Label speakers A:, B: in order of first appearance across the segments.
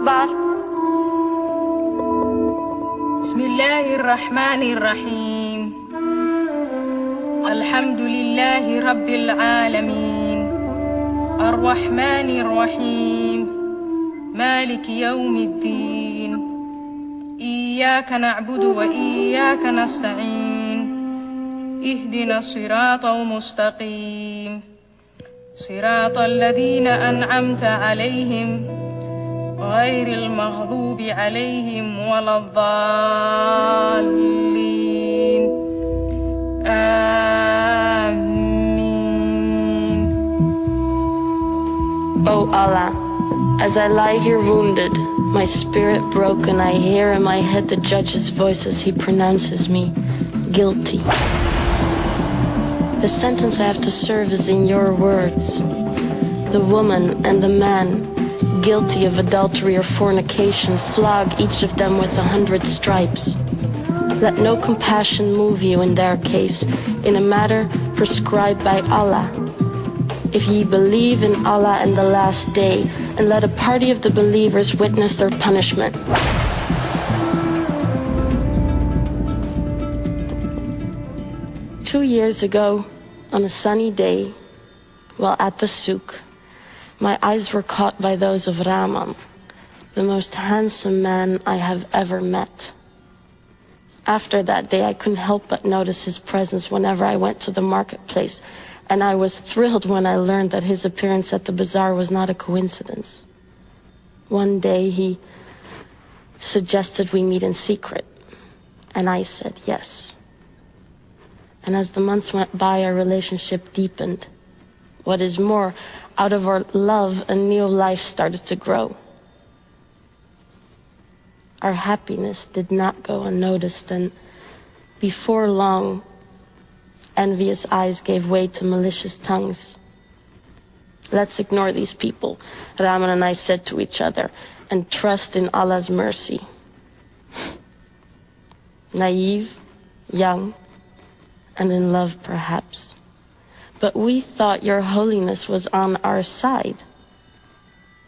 A: Akbar.
B: Bismillahirrahmanirrahim. Alhamdulillahi Rabbil Alamin. Ar-Rahmanir-Rahim. Maliki Yawmiddin. Iyyaka na'budu wa iyyaka nasta'in. Ihdinas siratal mustaqim. Siratal ladzina an'amta 'alaihim ghairil maghdubi 'alaihim waladdallin. Amin.
C: O Allah, as I lie here wounded, my spirit broken, I hear in my head the judge's voice as he pronounces me guilty. The sentence I have to serve is in your words. The woman and the man guilty of adultery or fornication, flog each of them with 100 stripes. Let no compassion move you in their case, in a matter prescribed by Allah. If ye believe in Allah and the last day, and let a party of the believers witness their punishment. Two years ago, on a sunny day, while at the souk, my eyes were caught by those of Rahman, the most handsome man I have ever met. After that day, I couldn't help but notice his presence whenever I went to the marketplace, and I was thrilled when I learned that his appearance at the bazaar was not a coincidence. One day, he suggested we meet in secret, and I said yes. And as the months went by, our relationship deepened. What is more, out of our love, a new life started to grow. Our happiness did not go unnoticed, and before long, envious eyes gave way to malicious tongues. Let's ignore these people, Rahman and I said to each other, and trust in Allah's mercy. Naive, young, and in love perhaps. But we thought your holiness was on our side.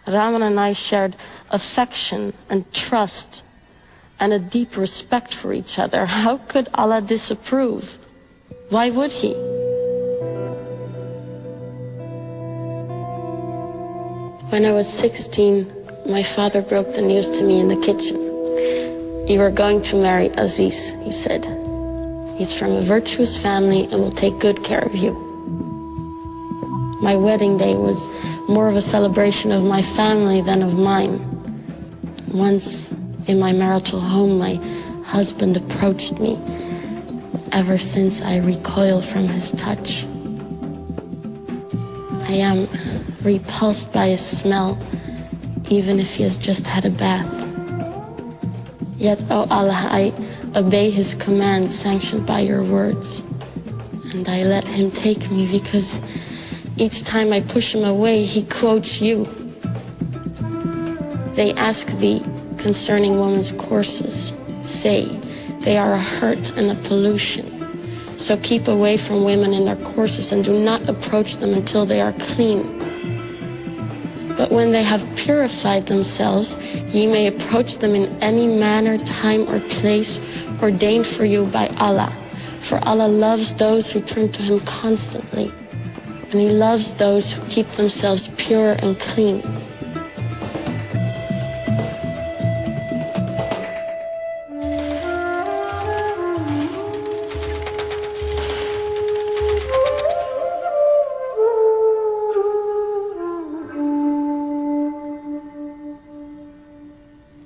C: Rahman and I shared affection and trust and a deep respect for each other. How could Allah disapprove? Why would he? When I was 16, my father broke the news to me in the kitchen. You are going to marry Aziz, he said. He's from a virtuous family and will take good care of you. My wedding day was more of a celebration of my family than of mine. Once in my marital home, my husband approached me. Ever since, I recoil from his touch. I am repulsed by his smell, even if he has just had a bath. Yet, O Allah, I obey his commands sanctioned by your words. And I let him take me because each time I push him away, he quotes you. They ask thee concerning women's courses. Say, they are a hurt and a pollution. So keep away from women in their courses and do not approach them until they are clean. But when they have purified themselves, ye may approach them in any manner, time, or place ordained for you by Allah. For Allah loves those who turn to him constantly, and he loves those who keep themselves pure and clean.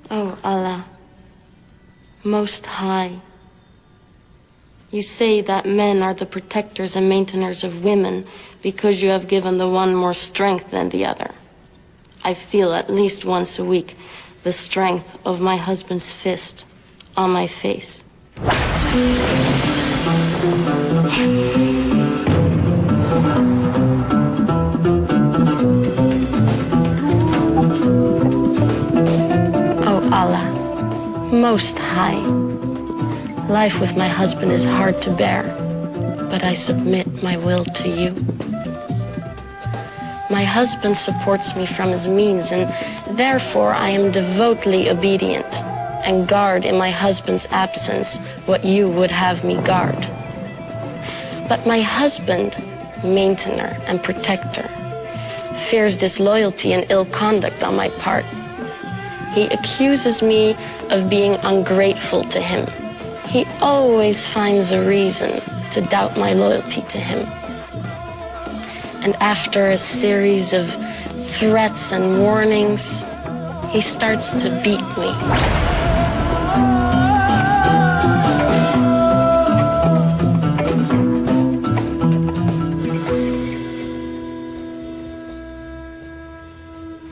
C: Oh Allah, Most High, you say that men are the protectors and maintainers of women because you have given the one more strength than the other. I feel at least once a week the strength of my husband's fist on my face. Oh Allah, Most High, life with my husband is hard to bear, but I submit my will to you. My husband supports me from his means, and Therefore, I am devotedly obedient and guard in my husband's absence what you would have me guard. But my husband, maintainer and protector, fears disloyalty and ill conduct on my part. He accuses me of being ungrateful to him. He always finds a reason to doubt my loyalty to him. And after a series of threats and warnings, he starts to beat me.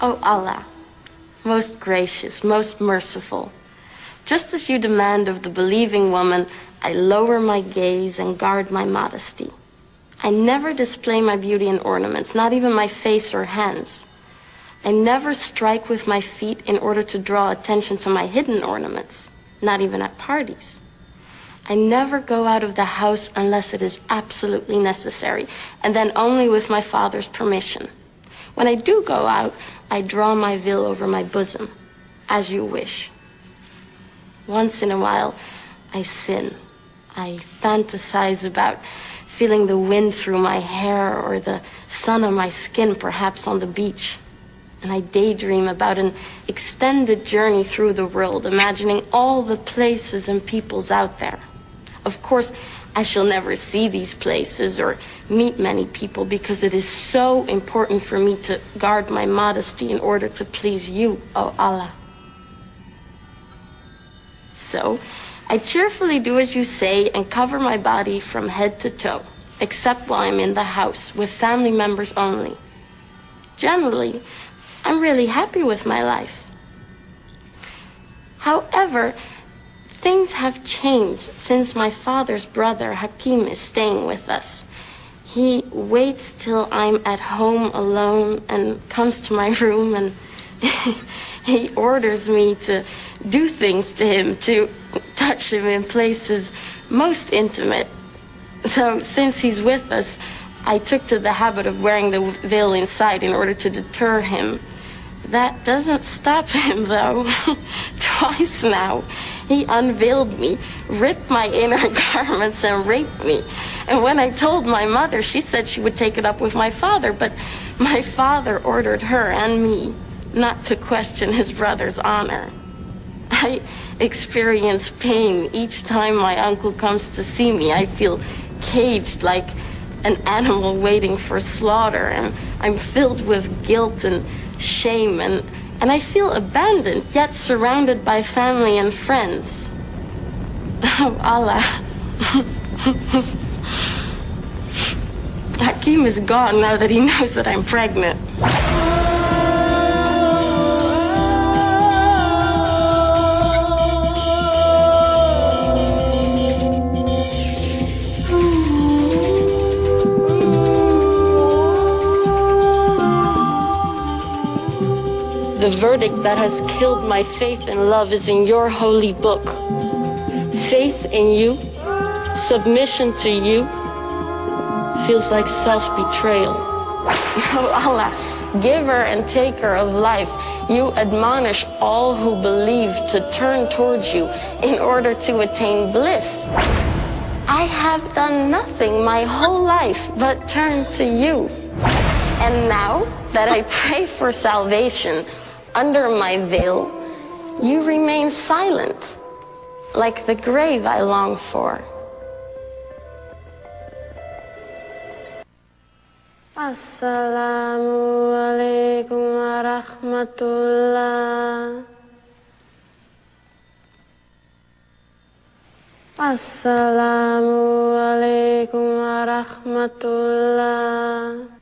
C: O Allah, most gracious, most merciful, just as you demand of the believing woman, I lower my gaze and guard my modesty. I never display my beauty and ornaments, not even my face or hands. I never strike with my feet in order to draw attention to my hidden ornaments, not even at parties. I never go out of the house unless it is absolutely necessary, and then only with my father's permission. When I do go out, I draw my veil over my bosom, as you wish. Once in a while, I sin. I fantasize about feeling the wind through my hair or the sun on my skin, perhaps on the beach. And I daydream about an extended journey through the world, imagining all the places and peoples out there. Of course, I shall never see these places or meet many people because it is so important for me to guard my modesty in order to please you, O Allah. So, I cheerfully do as you say and cover my body from head to toe, except while I'm in the house with family members only. Generally, I'm really happy with my life. However, things have changed since my father's brother Hakim is staying with us. He waits till I'm at home alone and comes to my room and he orders me to do things to him, to touch him in places most intimate. So since he's with us, I took to the habit of wearing the veil inside in order to deter him. That doesn't stop him, though. Twice now, he unveiled me, ripped my inner garments, and raped me. And when I told my mother, she said she would take it up with my father, but my father ordered her and me not to question his brother's honor. I experience pain each time my uncle comes to see me. I feel caged like an animal waiting for slaughter, and I'm filled with guilt and shame, and I feel abandoned, yet surrounded by family and friends. Oh, Allah. Hakim is gone now that he knows that I'm pregnant. The verdict that has killed my faith and love is in your holy book. Faith in you, submission to you, feels like self-betrayal. Oh Allah, giver and taker of life, you admonish all who believe to turn towards you in order to attain bliss. I have done nothing my whole life but turn to you. And now that I pray for salvation under my veil, you remain silent, like the grave I long for. Assalamu alaikum wa rahmatullah. Assalamu alaikum wa rahmatullah.